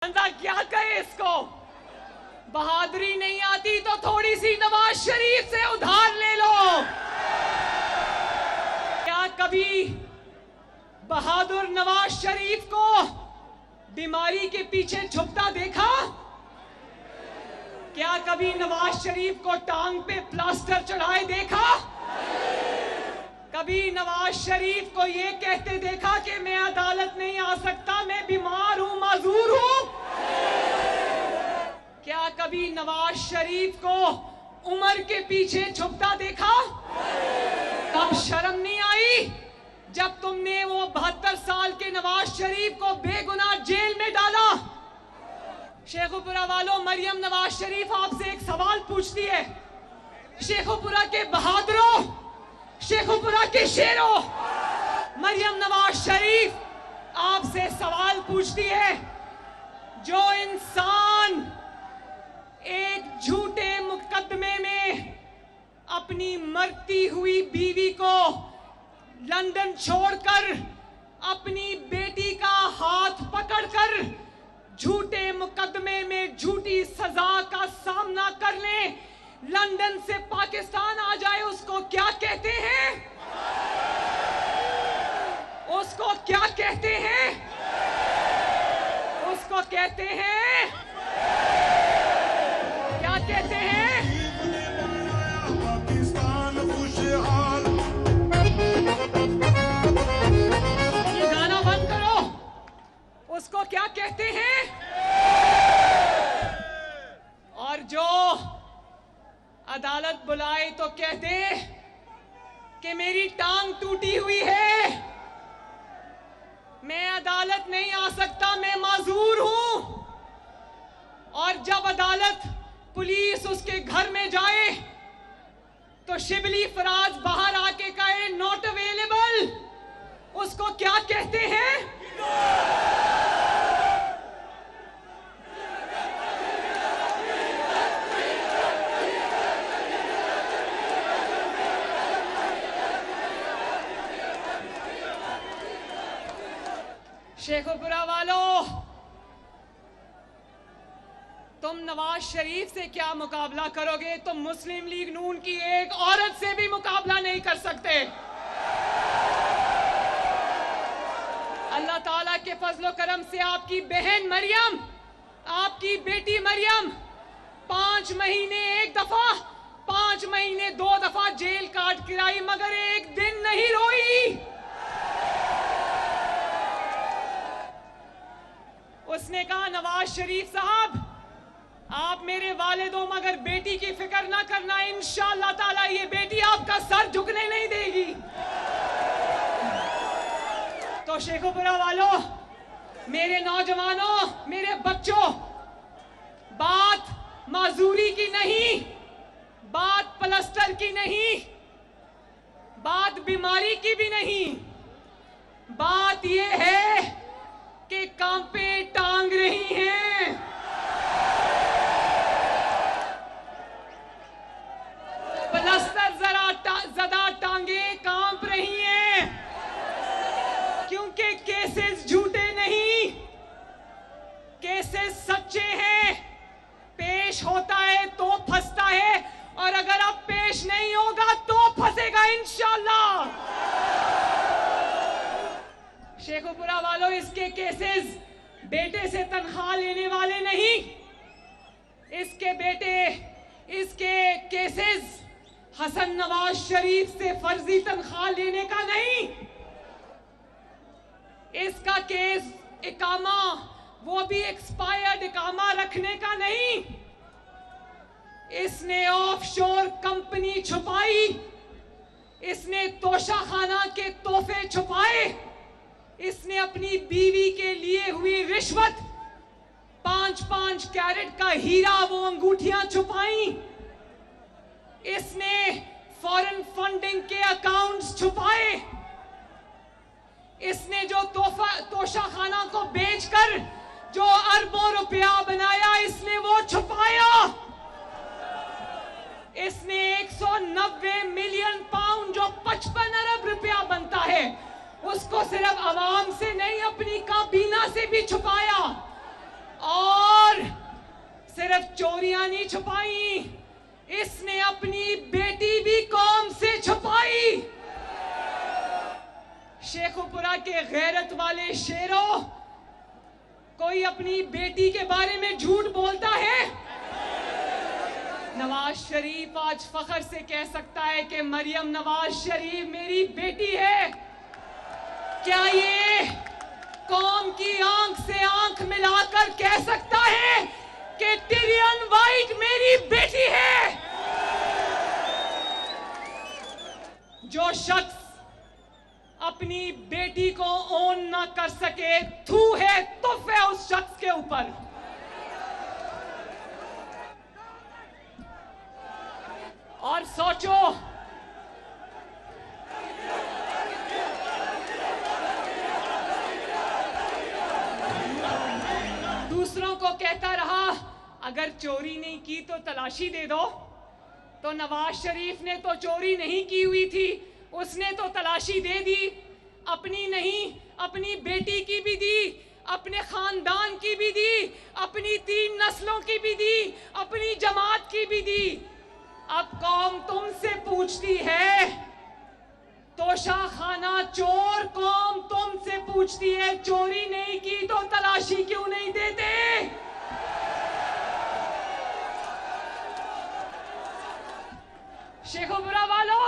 बंदा क्या कहे इसको। बहादुरी नहीं आती तो थोड़ी सी नवाज शरीफ से उधार ले लो। क्या कभी बहादुर नवाज शरीफ को बीमारी के पीछे छुपता देखा? क्या कभी नवाज शरीफ को टांग पे प्लास्टर चढ़ाए देखा? कभी नवाज शरीफ को ये कहते देखा कि मैं अदालत नहीं आ सकता, मैं बीमार हूं, माजूर हूं? क्या कभी नवाज शरीफ को उम्र के पीछे छुपता देखा? तब शर्म नहीं आई जब तुमने वो 72 साल के नवाज शरीफ को बेगुनाह जेल में डाला? शेखुपुरा वालों, मरियम नवाज शरीफ आपसे एक सवाल पूछती है। शेखुपुरा के बहादुरों, शेखुपुरा के शेरों, मरियम नवाज शरीफ आपसे सवाल पूछती है। जो इंसान एक झूठे मुकदमे में अपनी मरती हुई बीवी को लंदन छोड़कर अपनी बेटी का हाथ पकड़कर झूठे मुकदमे में झूठी सजा का सामना कर ले, लंदन से पाकिस्तान आ जाए, उसको क्या कहते हैं? उसको क्या कहते हैं? उसको कहते हैं, क्या कहते हैं? ये गाना बंद करो। उसको क्या कहते हैं? और जो अदालत बुलाए तो कहते कि मेरी टांग टूटी हुई है, मैं अदालत नहीं आ सकता, मैं माजूर हूं। और जब अदालत पुलिस उसके घर में जाए तो शिबली फराज बाहर आके कहे नॉट अवेलेबल, उसको क्या कहते हैं? शेखुपुरा वालों, तुम नवाज शरीफ से क्या मुकाबला करोगे? तुम मुस्लिम लीग नून की एक औरत से भी मुकाबला नहीं कर सकते। अल्लाह ताला के फजलो करम से आपकी बहन मरियम, आपकी बेटी मरियम 5 महीने एक दफा, 5 महीने 2 दफा जेल काट किराई, मगर एक दिन नहीं रोई। उसने कहा नवाज शरीफ साहब, आप मेरे वालिद हो मगर बेटी की फिक्र ना करना, इंशाअल्लाह ताला ये बेटी आपका सर झुकने नहीं देगी। तो शेखुपुरा वालों, मेरे नौजवानों, मेरे बच्चों, बात माजूरी की नहीं, बात प्लास्टर की नहीं, बात बीमारी की भी नहीं, बात ये है कि कांपे टांग रही हैं। प्लास्टर ज़दा टांगे कांप रही हैं, क्योंकि केसेस झूठे नहीं, केसेस सच्चे हैं। पेश होता है तो फंसता है, और अगर अब पेश नहीं होगा तो फंसेगा इंशाअल्लाह। शेखुपुरा वालों, इसके केसेस बेटे से तनख्वाह लेने वाले नहीं, इसके केसेस हसन नवाज शरीफ से फर्जी तनख्वाह लेने का नहीं। इसका केस इकामा, वो भी एक्सपायर्ड इकामा रखने का नहीं। इसने ऑफशोर कंपनी छुपाई, इसने तोशाखाना के तोहफे छुपाए, इसने अपनी बीवी के लिए हुई रिश्वत, 5-5 कैरेट का हीरा, वो अंगूठियां छुपाई। इसने फॉरेन फंडिंग के अकाउंट्स छुपाए। इसने जो तोशाखाना को बेचकर जो अरबों रुपया बनाया, इसने वो छुपाया। इसने 190 मिलियन पाउंड, जो 55 अरब रुपया बनता है, उसको सिर्फ आवाम से नहीं अपनी काबीना से भी छुपाया। सिर्फ चोरियां नहीं छुपाई, इसने अपनी बेटी भी कौम से छुपाई। शेखुपुरा के गैरत वाले शेरों, कोई अपनी बेटी के बारे में झूठ बोलता है? नवाज शरीफ आज फख्र से कह सकता है कि मरियम नवाज शरीफ मेरी बेटी है। क्या ये कौम की आंख से आंख मिलाकर कह सकता है कि टिरियन वाइट मेरी बेटी है? जो शख्स अपनी बेटी को ओन ना कर सके, थू है, तुफ है उस शख्स के ऊपर। और सोचो, दूसरों को कहता रहा अगर चोरी नहीं की तो तलाशी दे दो। तो नवाज शरीफ ने तो चोरी नहीं की हुई थी, उसने तो तलाशी दे दी। अपनी नहीं, अपनी बेटी की भी दी, अपने खानदान की भी दी, अपनी 3 नस्लों की भी दी, अपनी जमात की भी दी। अब कौम तुमसे पूछती है, तोशा खाना चोर कौम तुमसे पूछती है, चोरी नहीं की तो तलाशी क्यों नहीं देते? शेखुपुरा वालों,